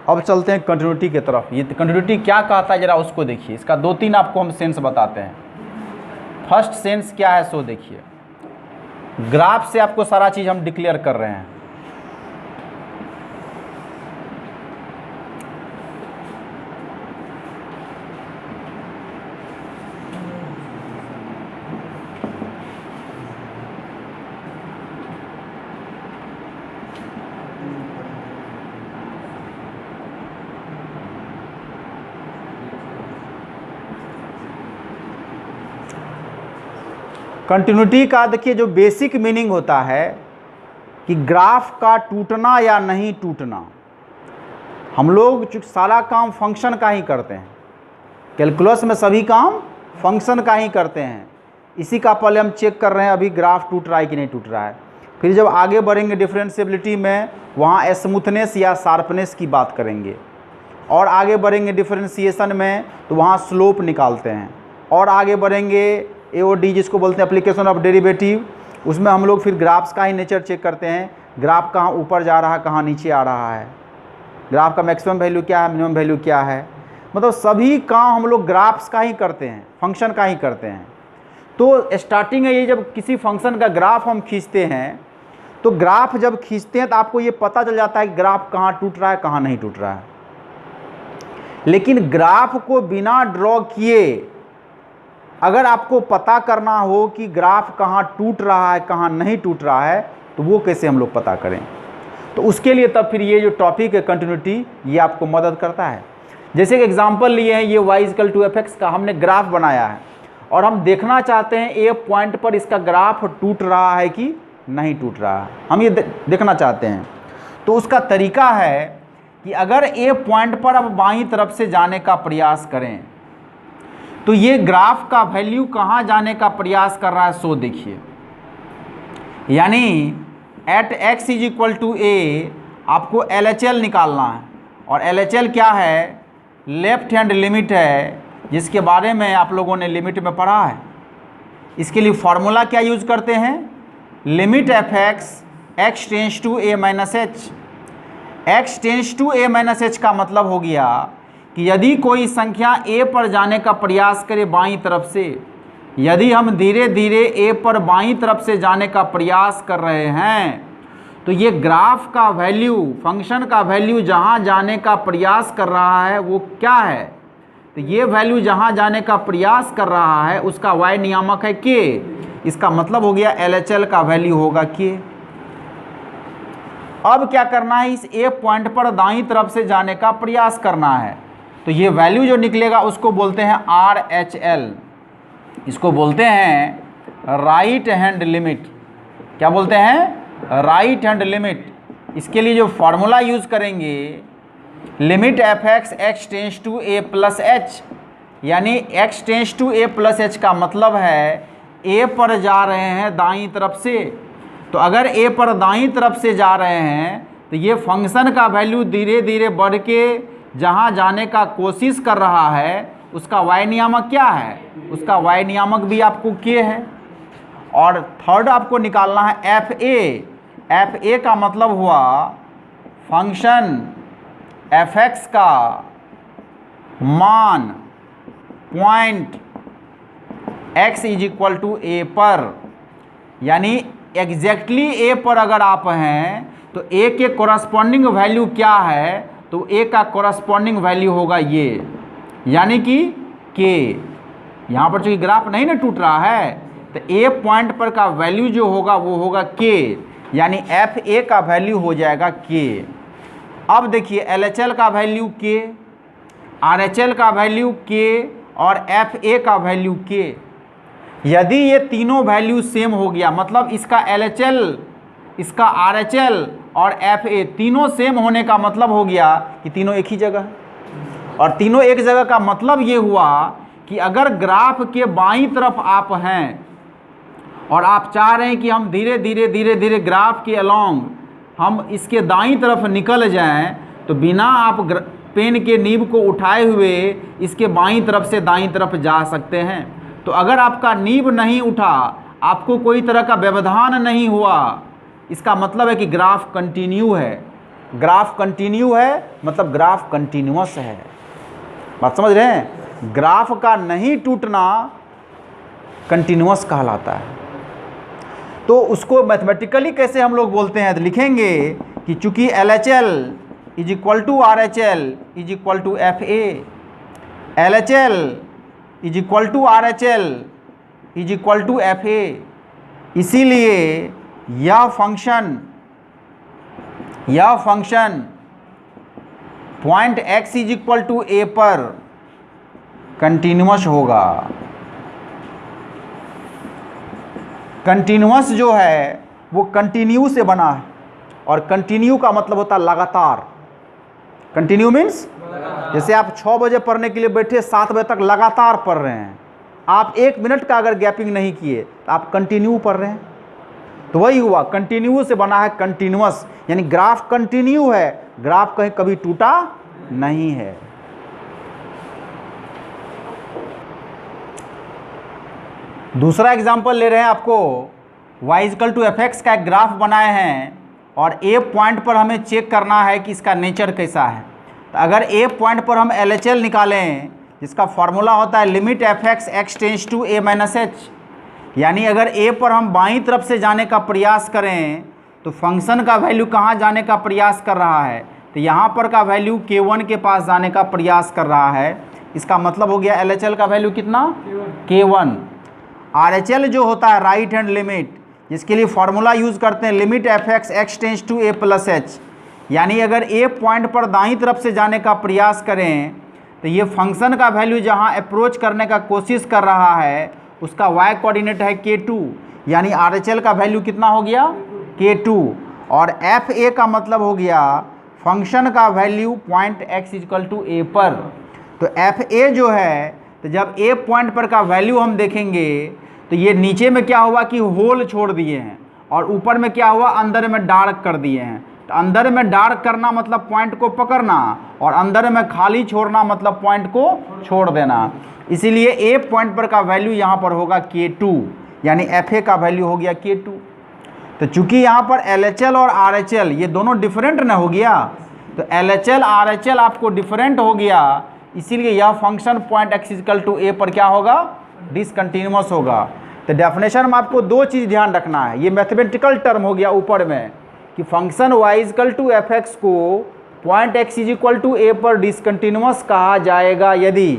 अब चलते हैं कंटिन्यूटी की तरफ। ये कंटिन्यूटी क्या कहता है जरा उसको देखिए। इसका 2-3 आपको हम सेंस बताते हैं। फर्स्ट सेंस क्या है सो देखिए। ग्राफ से आपको सारा चीज़ हम डिक्लेयर कर रहे हैं। कंटिन्यूटी का देखिए जो बेसिक मीनिंग होता है कि ग्राफ का टूटना या नहीं टूटना। हम लोग चूँकि सारा काम फंक्शन का ही करते हैं, कैलकुलस में सभी काम फंक्शन का ही करते हैं, इसी का पहले हम चेक कर रहे हैं अभी ग्राफ टूट रहा है कि नहीं टूट रहा है। फिर जब आगे बढ़ेंगे डिफरेंशिएबिलिटी में, वहाँ स्मूथनेस या शार्पनेस की बात करेंगे, और आगे बढ़ेंगे डिफरेंशिएशन में तो वहाँ स्लोप निकालते हैं, और आगे बढ़ेंगे AOD जिसको बोलते हैं एप्लीकेशन ऑफ डेरिवेटिव, उसमें हम लोग फिर ग्राफ्स का ही नेचर चेक करते हैं। ग्राफ कहाँ ऊपर जा रहा है, कहाँ नीचे आ रहा है, ग्राफ का मैक्सिमम वैल्यू क्या है, मिनिमम वैल्यू क्या है। मतलब सभी काम हम लोग ग्राफ्स का ही करते हैं, फंक्शन का ही करते हैं। तो स्टार्टिंग है ये, जब किसी फंक्शन का ग्राफ हम खींचते हैं तो ग्राफ जब खींचते हैं तो आपको ये पता चल जाता है कि ग्राफ कहाँ टूट रहा है, कहाँ नहीं टूट रहा है। लेकिन ग्राफ को बिना ड्रॉ किए अगर आपको पता करना हो कि ग्राफ कहाँ टूट रहा है, कहाँ नहीं टूट रहा है, तो वो कैसे हम लोग पता करें। तो उसके लिए तब फिर ये जो टॉपिक है कंटिन्यूटी, ये आपको मदद करता है। जैसे कि एग्जांपल लिए हैं, ये y = fx का हमने ग्राफ बनाया है और हम देखना चाहते हैं ए पॉइंट पर इसका ग्राफ टूट रहा है कि नहीं टूट रहा है, हम ये देखना चाहते हैं। तो उसका तरीका है कि अगर ए पॉइंट पर अब बाईं तरफ से जाने का प्रयास करें तो ये ग्राफ का वैल्यू कहाँ जाने का प्रयास कर रहा है सो देखिए। यानी एट x = a आपको LHL निकालना है, और LHL क्या है, लेफ्ट हैंड लिमिट है, जिसके बारे में आप लोगों ने लिमिट में पढ़ा है। इसके लिए फॉर्मूला क्या यूज करते हैं, limit fx x tends to a - h। x tends to a - h का मतलब हो गया कि यदि कोई संख्या a पर जाने का प्रयास करे बाईं तरफ से, यदि हम धीरे धीरे a पर बाईं तरफ से जाने का प्रयास कर रहे हैं तो ये ग्राफ का वैल्यू, फंक्शन का वैल्यू जहाँ जाने का प्रयास कर रहा है वो क्या है, तो ये वैल्यू जहाँ जाने का प्रयास कर रहा है उसका y नियामक है k। इसका मतलब हो गया LHL का वैल्यू होगा k। अब क्या करना है, इस a पॉइंट पर दाईं तरफ से जाने का प्रयास करना है। तो ये वैल्यू जो निकलेगा उसको बोलते हैं RHL, इसको बोलते हैं राइट हैंड लिमिट। क्या बोलते हैं, राइट हैंड लिमिट। इसके लिए जो फॉर्मूला यूज करेंगे, limit fx x tends to a + h, यानी x tends to a + h का मतलब है a पर जा रहे हैं दाईं तरफ से। तो अगर a पर दाईं तरफ से जा रहे हैं तो ये फंक्शन का वैल्यू धीरे धीरे बढ़ के जहाँ जाने का कोशिश कर रहा है उसका y नियामक क्या है, उसका y नियामक भी आपको k है। और थर्ड आपको निकालना है fa का मतलब हुआ फंक्शन fx का मान पॉइंट x = a पर, यानी एग्जैक्टली a पर अगर आप हैं तो a के कोरस्पॉन्डिंग वैल्यू क्या है, तो a का कोरस्पॉन्डिंग वैल्यू होगा ये, यानी कि k। यहाँ पर चूँकि ग्राफ नहीं ना टूट रहा है तो a पॉइंट पर का वैल्यू जो होगा वो होगा k, यानी fa का वैल्यू हो जाएगा k। अब देखिए LHL का वैल्यू k, RHL का वैल्यू k और fa का वैल्यू k। यदि ये तीनों वैल्यू सेम हो गया, मतलब इसका LHL, इसका RHL और FA तीनों सेम होने का मतलब हो गया कि तीनों एक ही जगह है। और तीनों एक जगह का मतलब ये हुआ कि अगर ग्राफ के बाईं तरफ आप हैं और आप चाह रहे हैं कि हम धीरे धीरे ग्राफ के अलोंग हम इसके दाईं तरफ निकल जाएं, तो बिना आप पेन के नीब को उठाए हुए इसके बाईं तरफ से दाईं तरफ जा सकते हैं। तो अगर आपका नीब नहीं उठा, आपको कोई तरह का व्यवधान नहीं हुआ, इसका मतलब है कि ग्राफ कंटिन्यू है। ग्राफ कंटिन्यू है मतलब ग्राफ कंटिन्यूअस है। बात समझ रहे हैं? ग्राफ का नहीं टूटना कंटिन्यूअस कहलाता है। तो उसको मैथमेटिकली कैसे हम लोग बोलते हैं, तो लिखेंगे कि चूंकि LHL is equal to RHL is equal to FA, LHL is equal to RHL is equal to FA, इसीलिए यह function point x is equal to A पर कंटिन्यूअस होगा। कंटिन्यूअस जो है वो कंटिन्यू से बना है, और कंटिन्यू का मतलब होता है लगातार। कंटिन्यू मीन्स जैसे आप 6 बजे पढ़ने के लिए बैठे, 7 बजे तक लगातार पढ़ रहे हैं, आप 1 मिनट का अगर गैपिंग नहीं किए तो आप कंटिन्यू पढ़ रहे हैं। तो वही हुआ, कंटिन्यू से बना है कंटिन्यूअस, यानी ग्राफ कंटिन्यू है, ग्राफ कहीं कभी टूटा नहीं है। दूसरा एग्जांपल ले रहे हैं आपको, y इक्वल टू fx का एक ग्राफ बनाए हैं और a पॉइंट पर हमें चेक करना है कि इसका नेचर कैसा है। तो अगर a पॉइंट पर हम LHL निकालें, जिसका फॉर्मूला होता है limit fx x tends to a minus h, यानी अगर a पर हम बाईं तरफ से जाने का प्रयास करें तो फंक्शन का वैल्यू कहाँ जाने का प्रयास कर रहा है, तो यहाँ पर का वैल्यू k1 के पास जाने का प्रयास कर रहा है। इसका मतलब हो गया LHL का वैल्यू कितना, k1। RHL जो होता है राइट हैंड लिमिट, जिसके लिए फॉर्मूला यूज़ करते हैं limit fx x tends to a plus h, यानी अगर a पॉइंट पर दाईं तरफ से जाने का प्रयास करें तो ये फंक्शन का वैल्यू जहाँ अप्रोच करने का कोशिश कर रहा है उसका y कोऑर्डिनेट है k2, यानी RHL का वैल्यू कितना हो गया, k2। और FA का मतलब हो गया फंक्शन का value point x equal to a पर। तो FA जो है, तो जब a पॉइंट पर का वैल्यू हम देखेंगे तो ये नीचे में क्या हुआ कि होल छोड़ दिए हैं, और ऊपर में क्या हुआ, अंदर में डार्क कर दिए हैं। तो अंदर में डार्क करना मतलब पॉइंट को पकड़ना, और अंदर में खाली छोड़ना मतलब पॉइंट को छोड़ देना। इसीलिए a पॉइंट पर का वैल्यू यहाँ पर होगा k2, यानी FA का वैल्यू हो गया k2। तो चूंकि यहाँ पर LHL और RHL ये दोनों डिफरेंट न हो गया, तो LHL RHL आपको डिफरेंट हो गया, इसीलिए यह function point x equal to a पर क्या होगा, डिसकंटिन्यूअस होगा। तो डेफिनेशन में आपको 2 चीज़ ध्यान रखना है, ये मैथमेटिकल टर्म हो गया ऊपर में कि function y equal to fx को point x equal to a पर डिसकंटिन्यूअस कहा जाएगा यदि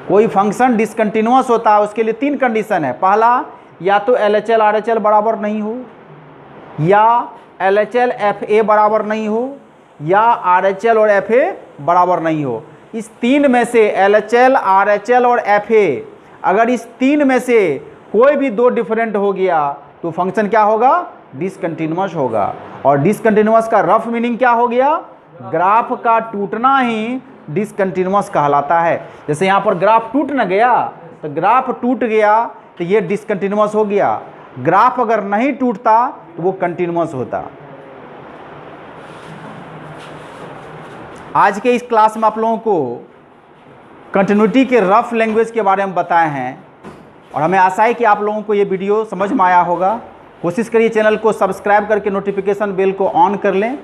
कोई फंक्शन डिसकंटिन्यूअस होता है। उसके लिए 3 कंडीशन है। पहला, या तो LHL RHL बराबर नहीं हो, या LHL FA बराबर नहीं हो, या RHL और FA बराबर नहीं हो। इस 3 में से LHL RHL और FA, अगर इस 3 में से कोई भी 2 डिफरेंट हो गया तो फंक्शन क्या होगा, डिसकंटिन्यूअस होगा। और डिसकंटिन्यूअस का रफ मीनिंग क्या हो गया, ग्राफ का टूटना ही डिसकंटिन्यूअस कहलाता है। जैसे यहाँ पर ग्राफ टूट न गया, तो ग्राफ टूट गया तो ये डिसकंटिन्यूअस हो गया। ग्राफ अगर नहीं टूटता तो वो कंटिन्यूअस होता। आज के इस क्लास में आप लोगों को कंटिन्यूटी के रफ लैंग्वेज के बारे में बताए हैं, और हमें आशा है कि आप लोगों को ये वीडियो समझ में आया होगा। कोशिश करिए चैनल को सब्सक्राइब करके नोटिफिकेशन बेल को ऑन कर लें,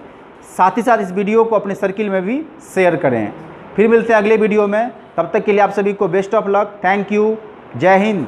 साथ ही साथ इस वीडियो को अपने सर्किल में भी शेयर करें। फिर मिलते हैं अगले वीडियो में, तब तक के लिए आप सभी को best of luck. Thank you. जय हिंद।